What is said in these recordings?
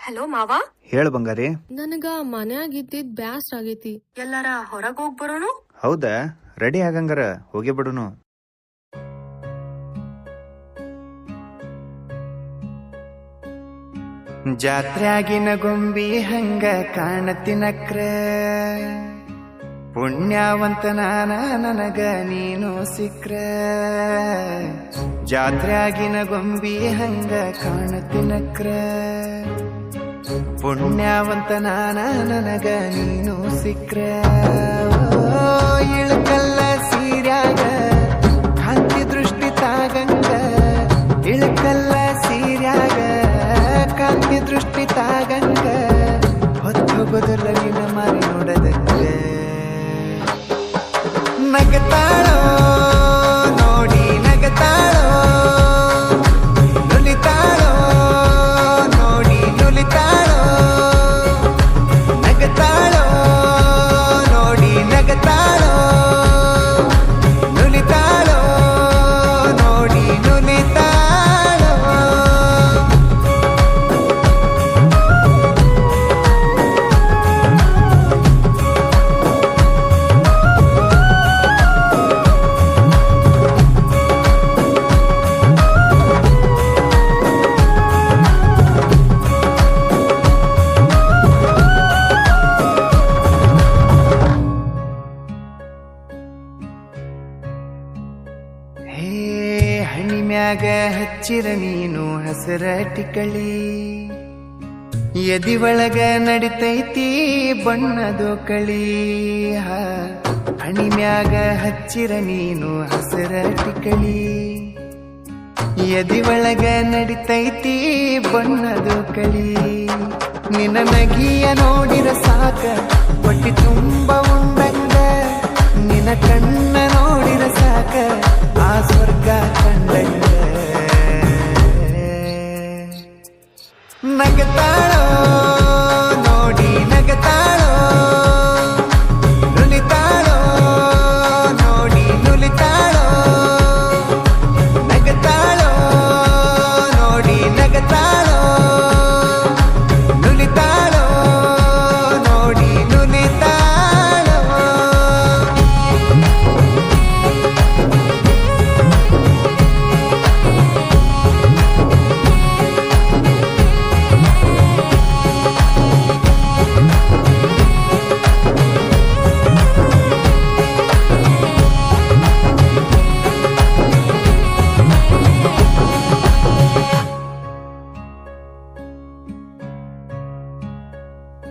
Hello ಮಾವ. ಹೇಳು ಬಂಗಾರಿ. ನನಗ ಮನ್ಯಾಗಿದ್ದಿದ್ ಬ್ಯಾಸ್ರ ಆಗೈತಿ. ಎಲ್ಲಾರ ಹೊರಗ್ ಹೋಗ್ ಬರೋಣ. ಹೌದಾ, ರೆಡಿ ಆಗಂಗಾರ ಹೋಗಿ ಬಿಡುನು. ಜಾತ್ರ್ಯಾಗಿನ ಗೊಂಬಿ ಹಂಗ ಕಾಣತಿನಕ್ರ, ಪುಣ್ಯವಂತ ನಾನ ನನಗ ನೀನು ಸಿಕ್ರ. ಜಾತ್ರ್ಯಾಗಿನ ಗೊಂಬಿ ಹಂಗ ಕಾಣತಿನಕ್ರ, ಪುಣ್ಯವಂತ ನಾನ ನನಗ ನೀನು ಸಿಕ್ರ. ಇಳಕಲ್ಲ ಸೀರ್ಯಾಗ ಕಾಂತಿ ದೃಷ್ಟಿ ತಾಗಂಗ, ಇಳಕಲ್ಲ ಸೀರ್ಯಾಗ ಕಾಂತಿ ದೃಷ್ಟಿ ತಾಗಂಗ, ಹೊತ್ತು ಬದಲಿನ ಮಾರಿ ನೋಡದಂಗ. ನಗತಾಳೋ ನೋಡಿ ನಗತಾಳೋ, ನುಲಿತಾಳೋ ನೋಡಿ ನುಲಿತಾಳೋ, ನಗತಾಳೋ ನೋಡಿ ನಗತಾಳೋ, ನುಲಿತಾಳೋ ನೋಡಿ ನುಲಿತಾಳೋ. ಹಣಿಮ್ಯಾಗ ಹಚ್ಚಿರ ನೀನು ಹಸರ ಟಿಕಳಿ, ಎದಿ ಒಳಗ ನಡಿತೈತಿ ಬಣ್ಣದೋ ಕಳಿ. ಹಣಿಮ್ಯಾಗ ಹಚ್ಚಿರ ನೀನು ಹಸರ ಟಿಕಳಿ, ಎದಿ ಒಳಗ ನಡಿತೈತಿ ಬಣ್ಣದೋ ಕಳಿ. ನಿನ್ನ ನಗಿಯ ನೋಡಿರ ಸಾಕ ಹೊಟ್ಟಿ ತುಂಬ ಉಂಡಂಗ, ನಿನ್ನ ಕಣ್ಣ ನೋಡಿರ ಸಾಕ ಆ ಸ್ವರ್ಗ ಕಂಡಂಗ. ನಗತಾಳೋ ನೋಡಿ ನಗತಾಳೋ, ನುಲಿತಾಳೋ ನೋಡಿ ನುಲಿತಾಳೋ, ನಗತಾಳೋ ನೋಡಿ ನಗತಾಳೋ, ನುಲಿತಾಳೋ ನೋಡಿ ನುಲಿತಾಳೋ.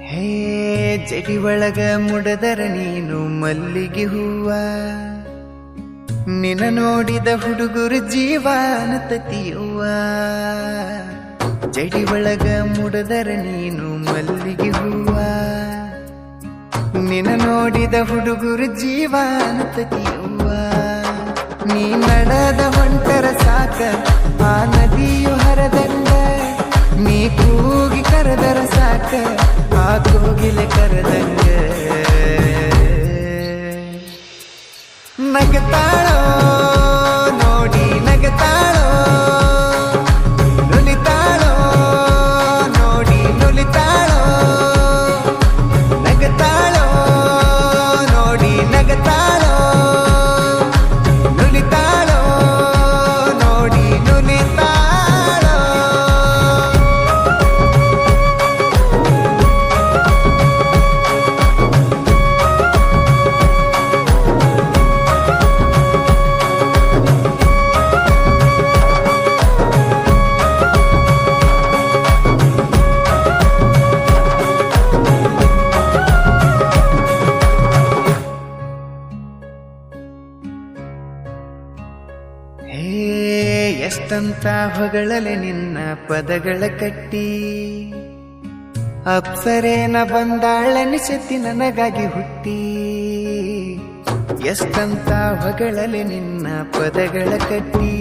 ಹೇ ಜಡಿ ಒಳಗ ಮುಡದರ ನೀನು ಮಲ್ಲಿಗೆ ಹೂವ, ನಿನ್ನ ನೋಡಿದ ಹುಡುಗರು ಜೀವನ ತತಿಯುವ. ಜಡಿ ಒಳಗ ಮುಡದರ ನೀನು ಮಲ್ಲಿಗೆ ಹೂವ, ನಿನ್ನ ನೋಡಿದ ಹುಡುಗರು ಜೀವನ ತತಿಯುವ. ನೀ ನಡೆದ ಹೊಂಟರ ಸಾಕ ಆ ನದಿಯು ಹರದಂಗ, ನೀ ಕೂಗಿ ಕರೆದರ ಸಾಕ ಆ ಕೋಗಿಲೆ ಕರೆದಂಗ. ನಗತಾಳೋ ನೋಡಿ ನಗತಾಳೋ, ನುಲಿತಾಳೋ ನೋಡಿ ನುಲಿತಾಳೋ, ನಗತಾಳೋ ನೋಡಿ ನಗತಾಳೋ, ನುಲಿತಾಳೋ ನೋಡಿ ನುಲಿತಾಳೋ. ಹೇ ಎಷ್ಟಂತ ಹೊಗಳಲೆ ನಿನ್ನ ಪದಗಳ ಕಟ್ಟಿ, ಅಪ್ಸರೇನ ಬಂದಾಳನಿಸತಿ ನನಗಾಗಿ ಹುಟ್ಟಿ. ಎಷ್ಟಂತ ಹೊಗಳಲೆ ನಿನ್ನ ಪದಗಳ ಕಟ್ಟಿ,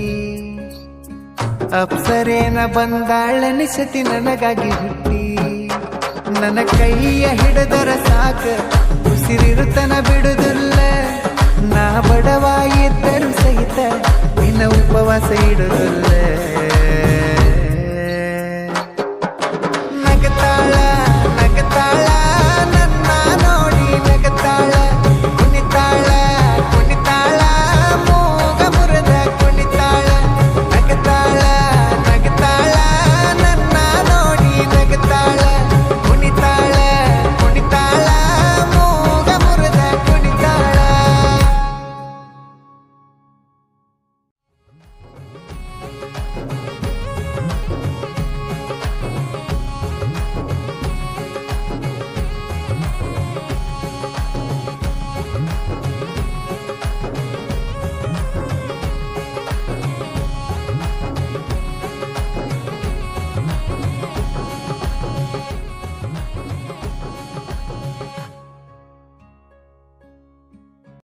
ಅಪ್ಸರೇನ ಬಂದಾಳನಿಸತಿ ನನಗಾಗಿ ಹುಟ್ಟಿ. ನನ್ನ ಕೈಯ ಹಿಡಿದರ ಸಾಕ ಉಸಿರಿರುತನ ಬಿಡುದಿಲ್ಲ, ನಾ ಬಡವಾಗಿದ್ದರು ಸಹಿತ ನಿನ್ನ ಉಪವಾಸ ಇಡುದಿಲ್ಲ.